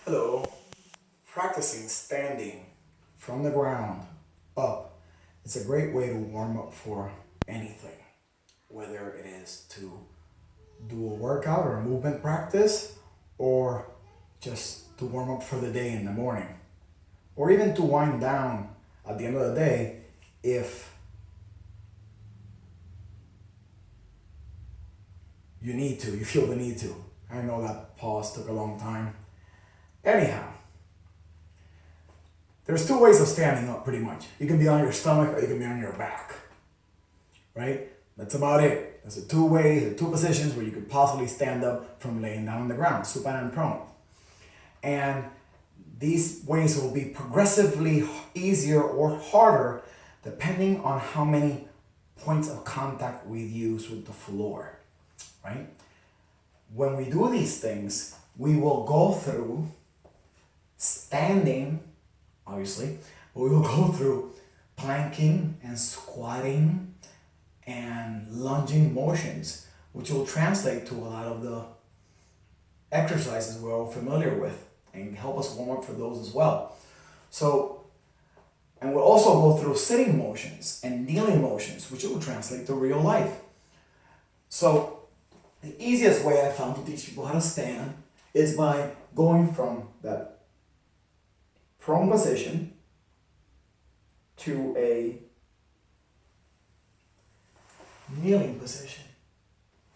Hello. Practicing standing from the ground up. It's a great way to warm up for anything, whether it is to do a workout or a movement practice, or just to warm up for the day in the morning, or even to wind down at the end of the day if you feel the need to. I know that pause took a long time. Anyhow, there's two ways of standing up pretty much. You can be on your stomach or you can be on your back, right? That's about it. There's the two ways, the two positions where you could possibly stand up from laying down on the ground, supine and prone. And these ways will be progressively easier or harder depending on how many points of contact we use with the floor, right? When we do these things, we will go through standing, obviously, but we will go through planking and squatting and lunging motions, which will translate to a lot of the exercises we're all familiar with and help us warm up for those as well. So, and we'll also go through sitting motions and kneeling motions, which will translate to real life. So, the easiest way I found to teach people how to stand is by going from that prone position to a kneeling position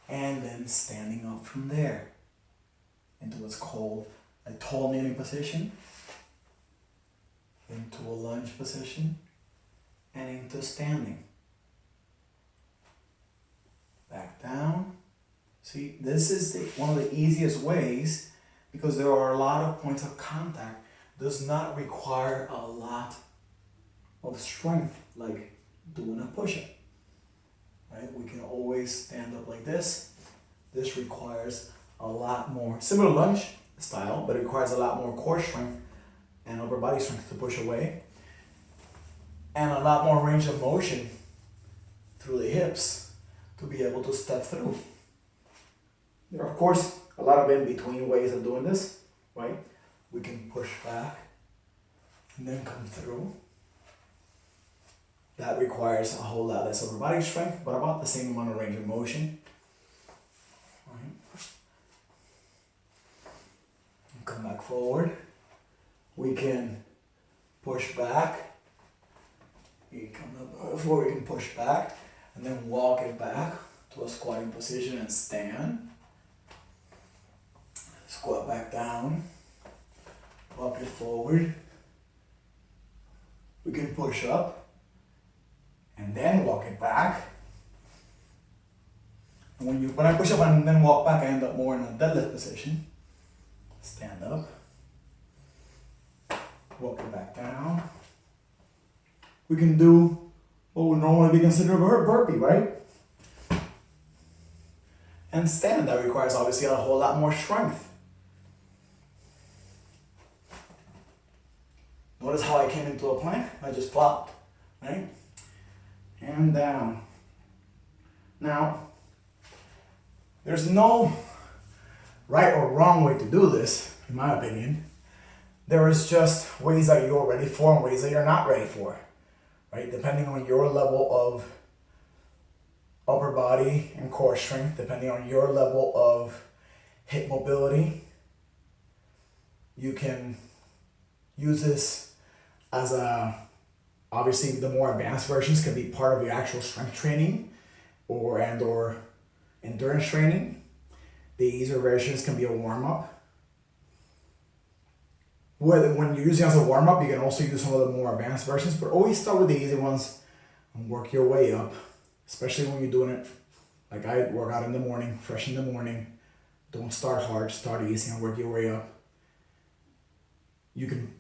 and then standing up from there into what's called a tall kneeling position, into a lunge position, and into standing. Back down. See, this is one of the easiest ways because there are a lot of points of contact. Does not require a lot of strength like doing a push-up, right? We can always stand up like this. This requires a lot more, similar lunge style, but it requires a lot more core strength and upper body strength to push away, and a lot more range of motion through the hips to be able to step through. There are, of course, a lot of in-between ways of doing this, right? We can push back and then come through. That requires a whole lot less upper body strength, but about the same amount of range of motion. Right. Come back forward. We can push back. We come up forward, we can push back and then walk it back to a squatting position and stand. Squat back down. Walk it forward. We can push up and then walk it back. And when I push up and then walk back, I end up more in a deadlift position. Stand up. Walk it back down. We can do what would normally be considered a burpee, right? And stand, that requires obviously a whole lot more strength. Notice how I came into a plank? I just plopped, right? And down. Now, there's no right or wrong way to do this, in my opinion. There is just ways that you're ready for and ways that you're not ready for, right? Depending on your level of upper body and core strength, depending on your level of hip mobility, you can use this as obviously the more advanced versions can be part of your actual strength training or endurance training. The easier versions can be a warm-up. When you're using it as a warm-up, you can also use some of the more advanced versions, but always start with the easy ones and work your way up, especially when you're doing it like I work out in the morning, fresh in the morning. Don't start hard, start easy and work your way up. You can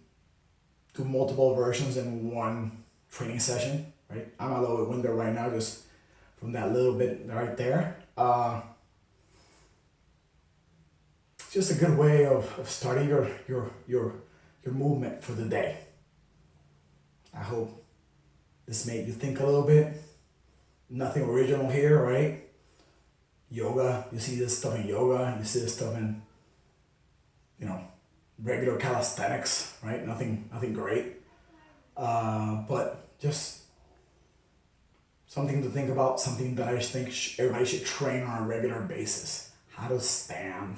do multiple versions in one training session, right? I'm a little bit winded right now just from that little bit right there. It's just a good way of starting your movement for the day. I hope this made you think a little bit. Nothing original here, right? Yoga, you see this stuff in yoga, you see this stuff in, regular calisthenics, right? Nothing great. But just something to think about, something that I think everybody should train on a regular basis. How to stand,